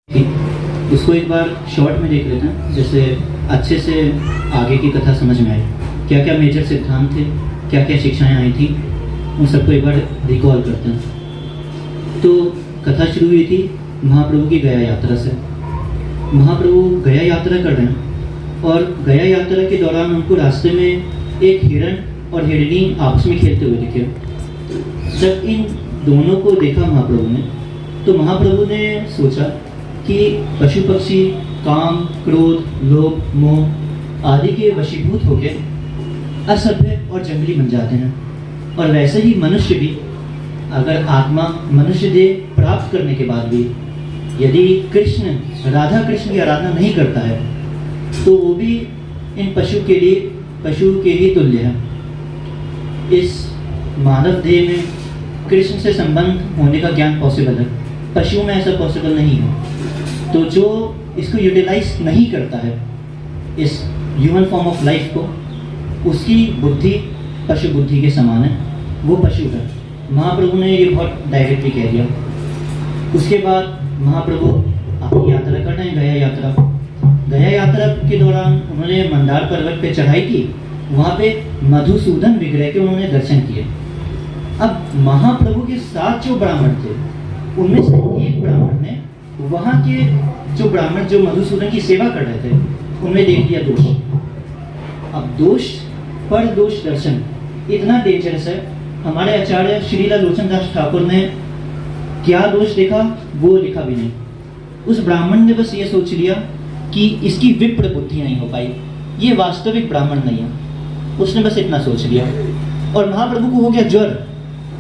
इसको एक बार शॉर्ट में देख लेते हैं, जैसे अच्छे से आगे की कथा समझ में आए। क्या क्या मेजर सिद्धांत थे, क्या क्या शिक्षाएं आई थी, उन सबको एक बार रिकॉल करते हैं। तो कथा शुरू हुई थी महाप्रभु की गया यात्रा से। महाप्रभु गया यात्रा कर रहे हैं और गया यात्रा के दौरान उनको रास्ते में एक हिरण और हिरनी आपस में खेलते हुए दिखे। जब इन दोनों को देखा महाप्रभु ने, तो महाप्रभु ने सोचा कि पशु पक्षी काम, क्रोध, लोभ, मोह आदि के वशीभूत होकर असभ्य और जंगली बन जाते हैं, और वैसे ही मनुष्य भी अगर आत्मा मनुष्य देह प्राप्त करने के बाद भी यदि राधा कृष्ण की आराधना नहीं करता है, तो वो भी इन पशु के लिए तुल्य है। इस मानव देह में कृष्ण से संबंध होने का ज्ञान पॉसिबल है, पशुओं में ऐसा पॉसिबल नहीं है। तो जो इसको यूटिलाइज नहीं करता है, इस ह्यूमन फॉर्म ऑफ लाइफ को, उसकी बुद्धि पशु बुद्धि के समान है, वो पशु है। महाप्रभु ने ये बहुत डायरेक्टली कह दिया। उसके बाद महाप्रभु अपनी यात्रा कर रहे हैं, गया यात्रा के दौरान उन्होंने मंदार पर्वत पे चढ़ाई की। वहाँ पे मधुसूदन विग्रह के उन्होंने दर्शन किए। अब महाप्रभु के साथ जो ब्राह्मण थे, उनमें से एक ब्राह्मण ने वहाँ के जो ब्राह्मण जो मधुसूदन की सेवा कर रहे थे, उनमें देख लिया दोष। अब दोष पर दोष दर्शन इतना डेंजरस है। हमारे आचार्य श्रीला लोचन दास ठाकुर ने क्या दोष देखा वो लिखा भी नहीं। उस ब्राह्मण ने बस ये सोच लिया कि इसकी विप्र बुद्धि नहीं हो पाई, ये वास्तविक ब्राह्मण नहीं है, उसने बस इतना सोच लिया। और महाप्रभु को हो गया ज्वर,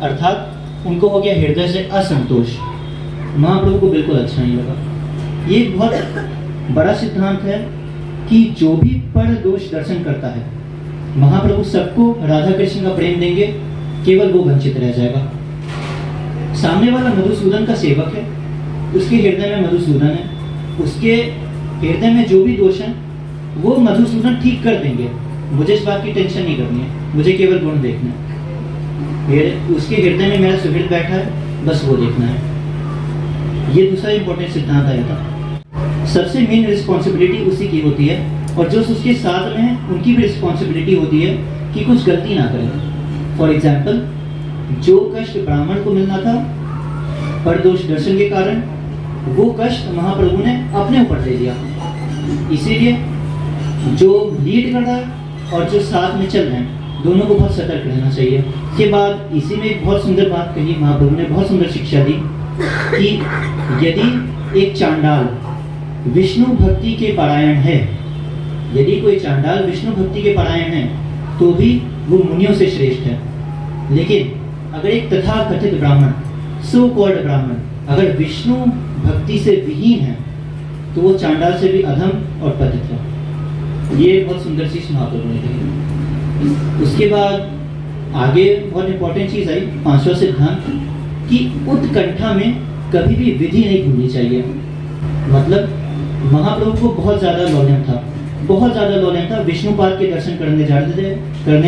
अर्थात उनको हो गया हृदय से असंतोष। महाप्रभु को बिल्कुल अच्छा नहीं लगा। ये बहुत बड़ा सिद्धांत है कि जो भी पर दोष दर्शन करता है, महाप्रभु सबको राधा कृष्ण का प्रेम देंगे, केवल वो वंचित रह जाएगा। सामने वाला मधुसूदन का सेवक है, उसके हृदय में मधुसूदन है, उसके हृदय में जो भी दोष है वो मधुसूदन ठीक कर देंगे। मुझे इस बात की टेंशन नहीं करनी है, मुझे केवल गुण देखना है। उसके हृदय में मेरा सुहृद बैठा है, बस वो देखना है। ये दूसरा इंपॉर्टेंट सिद्धांत आया था। सबसे मेन रिस्पॉन्सिबिलिटी उसी की होती है, और जो उसके साथ में है उनकी भी रिस्पॉन्सिबिलिटी होती है कि कुछ गलती ना करें। फॉर एग्जाम्पल, जो कष्ट ब्राह्मण को मिलना था पर दोष दर्शन के कारण, वो कष्ट महाप्रभु ने अपने ऊपर ले लिया। इसीलिए जो लीड कर रहा है और जो साथ में चल रहे हैं, दोनों को बहुत सतर्क रहना चाहिए। इसके बाद इसी में एक बहुत सुंदर बात कही महाप्रभु ने, बहुत सुंदर शिक्षा दी कि यदि एक चांडाल विष्णु भक्ति के परायण है, यदि कोई चांडाल विष्णु भक्ति के परायण है, तो भी वो मुनियों से श्रेष्ठ है। लेकिन अगर एक तथाकथित ब्राह्मण, सो कॉल्ड ब्राह्मण, अगर विष्णु भक्ति से विहीन है, तो वो चांडाल से भी अधम और पतित है। ये बहुत सुंदर चीज महाप्रभु ने कही। उसके बाद आगे बहुत इंपॉर्टेंट चीज आई, पांचवा सिद्धांत, कि उत्कंठा में कभी भी विधि नहीं भूलनी चाहिए। मतलब महाप्रभु को बहुत ज्यादा लौल्यम था, विष्णुपाद के दर्शन करने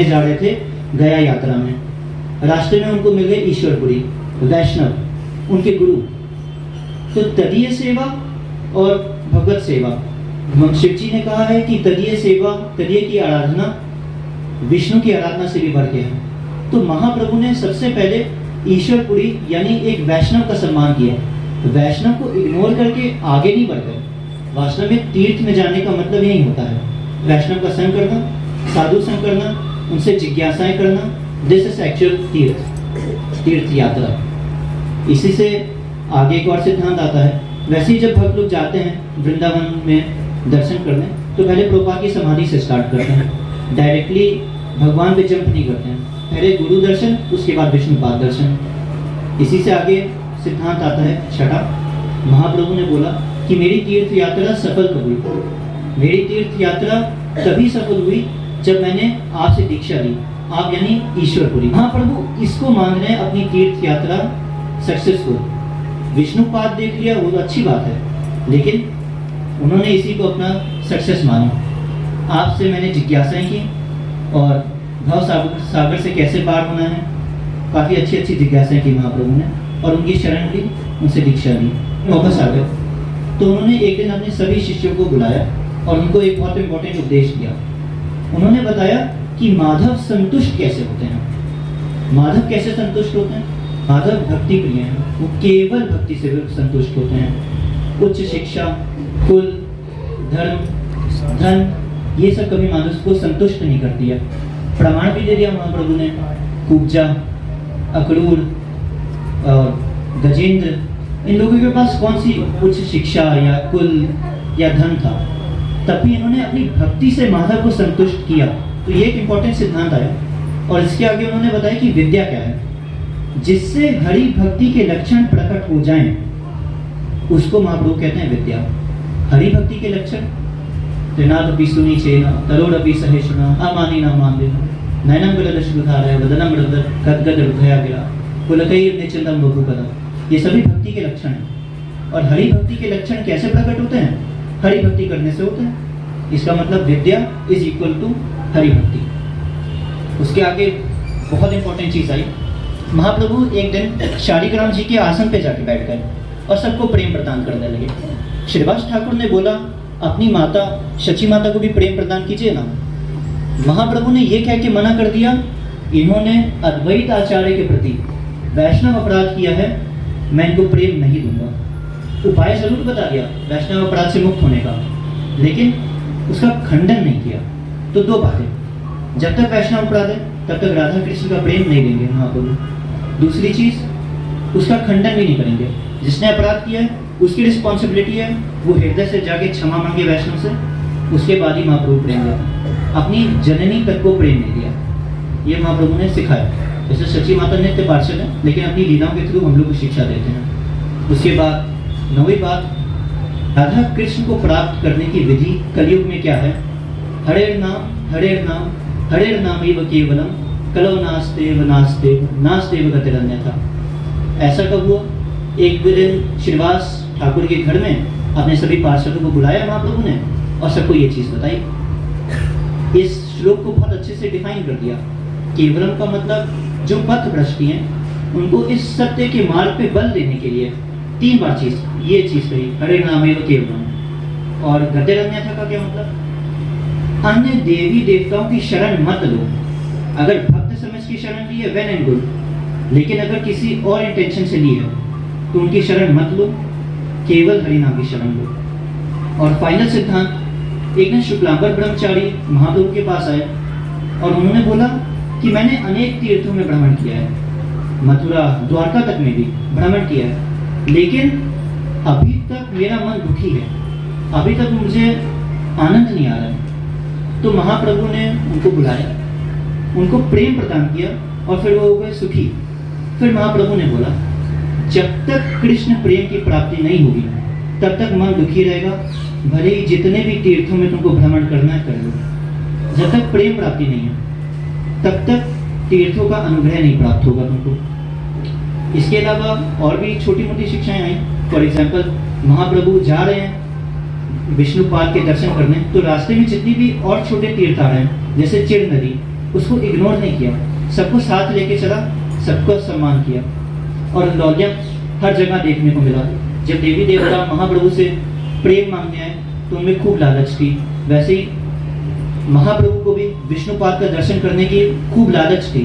जा रहे थे गया यात्रा में। रास्ते में उनको मिल गए ईश्वरपुरी वैष्णव, उनके गुरु। तो तदीय सेवा और भगवत सेवा, शिव जी ने कहा है कि तदीय की आराधना विष्णु की आराधना से भी बढ़ के है। तो महाप्रभु ने सबसे पहले ईश्वरपुरी यानी एक वैष्णव का सम्मान किया। वैष्णव को इग्नोर करके आगे नहीं बढ़ गए। वास्तव में तीर्थ में जाने का मतलब यही होता है, वैष्णव का संग करना, साधु संग करना, उनसे जिज्ञासाएं करना। दिस इज एक्चुअल तीर्थ यात्रा। इसी से आगे एक और सिद्धांत आता है। वैसे ही जब भक्त लोग जाते हैं वृंदावन में दर्शन करने, तो पहले प्रभुपाद की समाधि से स्टार्ट करते हैं, डायरेक्टली भगवान पे जंप नहीं करते हैं। पहले गुरु दर्शन, उसके बाद विष्णुपाद दर्शन। इसी से आगे सिद्धांत आता है छठा। महाप्रभु ने बोला कि मेरी तीर्थ यात्रा सफल कब हुई? मेरी तीर्थ यात्रा तभी सफल हुई जब मैंने आपसे दीक्षा ली। आप यानी ईश्वरपुरी। महाप्रभु इसको मान रहे हैं अपनी तीर्थ यात्रा सक्सेसफुल। विष्णुपाद देख लिया, वो तो अच्छी बात है, लेकिन उन्होंने इसी को अपना सक्सेस माना। आपसे मैंने जिज्ञासाएं की और भव सागर से कैसे पार होना है, काफ़ी अच्छी जिज्ञासाएं की महाप्रभु ने, और उनकी शरण ली, उनसे दीक्षा ली, वापस आ गए। तो उन्होंने एक दिन अपने सभी शिष्यों को बुलाया और उनको एक बहुत इंपॉर्टेंट उपदेश दिया। उन्होंने बताया कि माधव संतुष्ट कैसे होते हैं। माधव कैसे संतुष्ट होते हैं? माधव भक्ति प्रिय हैं, वो केवल भक्ति से संतुष्ट होते हैं। उच्च शिक्षा, कुल, धर्म, धन, ये सब कभी माधव को संतुष्ट नहीं करती है। प्रमाण भी दे दिया महाप्रभु ने। कुब्जा, अक्रूर और गजेंद्र, इन लोगों के पास कौन सी उच्च शिक्षा या कुल या धन था, तब भी इन्होंने अपनी भक्ति से माधव को संतुष्ट किया। तो ये एक इंपॉर्टेंट सिद्धांत आया। और इसके आगे उन्होंने बताया कि विद्या क्या है, जिससे हरि भक्ति के लक्षण प्रकट हो जाएं, उसको महाप्रभु कहते हैं विद्या। हरि भक्ति के लक्षण त्रिनादपि सुनी चेना तरोड़पि सहेषुना अमानिना मानदेना नयनम गलदशुधारय वदनम गदगद हृदया गिरा पुलकैर निचिंतम बभूपदम, ये सभी भक्ति के लक्षण हैं। और हरि भक्ति के लक्षण कैसे प्रकट होते हैं? हरि भक्ति करने से होते हैं। इसका मतलब विद्या इज इक्वल टू हरि भक्ति। उसके आगे बहुत इंपॉर्टेंट चीज आई। महाप्रभु एक दिन शालिग्राम जी के आसन पे जाके बैठ गए और सबको प्रेम प्रदान करने लगे। श्रीवास ठाकुर ने बोला, अपनी माता शची माता को भी प्रेम प्रदान कीजिए ना। महाप्रभु ने यह कह के मना कर दिया, इन्होंने अद्वैत आचार्य के प्रति वैष्णव अपराध किया है, मैं इनको प्रेम नहीं दूंगा। उपाय जरूर बता दिया वैष्णव अपराध से मुक्त होने का, लेकिन उसका खंडन नहीं किया। तो दो बातें, जब तक वैष्णव अपराध है तब तक राधा कृष्ण का प्रेम नहीं देंगे महाप्रभु। दूसरी चीज, उसका खंडन भी नहीं करेंगे। जिसने अपराध किया है उसकी रिस्पॉन्सिबिलिटी है वो हृदय से जाके क्षमा मांगे वैष्णव से, उसके बाद ही महाप्रभु प्रेम देता। अपनी जननी तक को प्रेम नहीं दिया, ये महाप्रभु ने सिखाया। जैसे सची माता नित्य पार्षद है, लेकिन अपनी लीलाओं के थ्रू हम लोग को शिक्षा देते हैं। उसके बाद 9वीं बात, राधा कृष्ण को प्राप्त करने की विधि कलयुग में क्या है? हरेर नाम हरेर नाम हरेर नामैव केवलम कलौ नास्तेव नास्तेव नास्तेव गतिरन्यथा। ऐसा कब हुआ? एक दिन श्रीवास ठाकुर के घर में अपने सभी पार्षदों को बुलाया महाप्रभु ने और सबको ये चीज बताई। इस श्लोक को बहुत अच्छे से डिफाइन कर दिया। केवलम का मतलब जो पथ भ्रष्टी हैं उनको इस सत्य के मार्ग पे बल देने के लिए 3 बार ये चीज कही, हरे नामेव केवलम। और गतिरन्यथा का क्या मतलब? अन्य देवी देवताओं की शरण मत लो। अगर भक्त समझ की शरण ली है वेल एंड गुड, लेकिन अगर किसी और इंटेंशन से ली है तो उनकी शरण मत लो, केवल हरिनाम की शरण लो। और फाइनल सिद्धांत, एक दिन शुक्लांबर ब्रह्मचारी महाप्रभु के पास आए और उन्होंने बोला कि मैंने अनेक तीर्थों में भ्रमण किया है, मथुरा द्वारका तक में भी भ्रमण किया है, लेकिन अभी तक मेरा मन दुखी है, अभी तक मुझे आनंद नहीं आ रहा है। तो महाप्रभु ने उनको बुलाया, उनको प्रेम प्रदान किया और फिर वो हो गए सुखी। फिर महाप्रभु ने बोला, जब तक कृष्ण प्रेम की प्राप्ति नहीं होगी तब तक मन दुखी रहेगा, भले ही जितने भी तीर्थों में तुमको भ्रमण करना है कर लो। जब तक प्रेम प्राप्ति नहीं है तब तक तीर्थों का अनुग्रह नहीं प्राप्त होगा तुमको। इसके अलावा और भी छोटी मोटी शिक्षाएं आई। फॉर एग्जाम्पल, महाप्रभु जा रहे हैं विष्णुपाद के दर्शन करने, तो रास्ते में जितनी भी और छोटे तीर्थ आ रहे हैं जैसे चिड़ नदी, उसको इग्नोर नहीं किया, सबको साथ लेके चला, सबको सम्मान किया। और लौल्यम हर जगह देखने को मिला। जब देवी देवता महाप्रभु से प्रेम मांगने आए तो उनमें खूब लालच थी, वैसे ही महाप्रभु को भी विष्णुपाद का दर्शन करने की खूब लालच थी।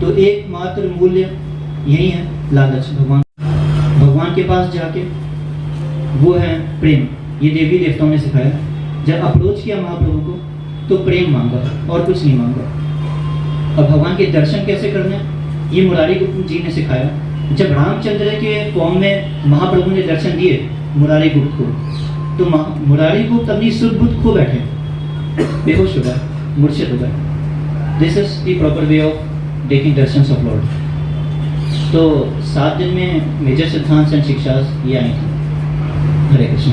तो एकमात्र मूल्य यही है, लालच। भगवान के पास जाके वो है प्रेम, ये देवी देवताओं ने सिखाया। जब अप्रोच किया महाप्रभु को तो प्रेम मांगा और कुछ नहीं मांगा। और भगवान के दर्शन कैसे करने, ये मुरारी गुप्त जी ने सिखाया। जब रामचंद्र के फॉर्म में महाप्रभु ने दर्शन दिए मुरारी गुप्त को, तो मुरारी गुप्त अपनी सुध बुद्ध खो बैठे, बेहोश हो गए, मूर्छित हो गए। This is the proper way of taking darshans of lord. तो 7 दिन में मेजर सिद्धांत एंड शिक्षाएं ये आई थी। हरे कृष्ण।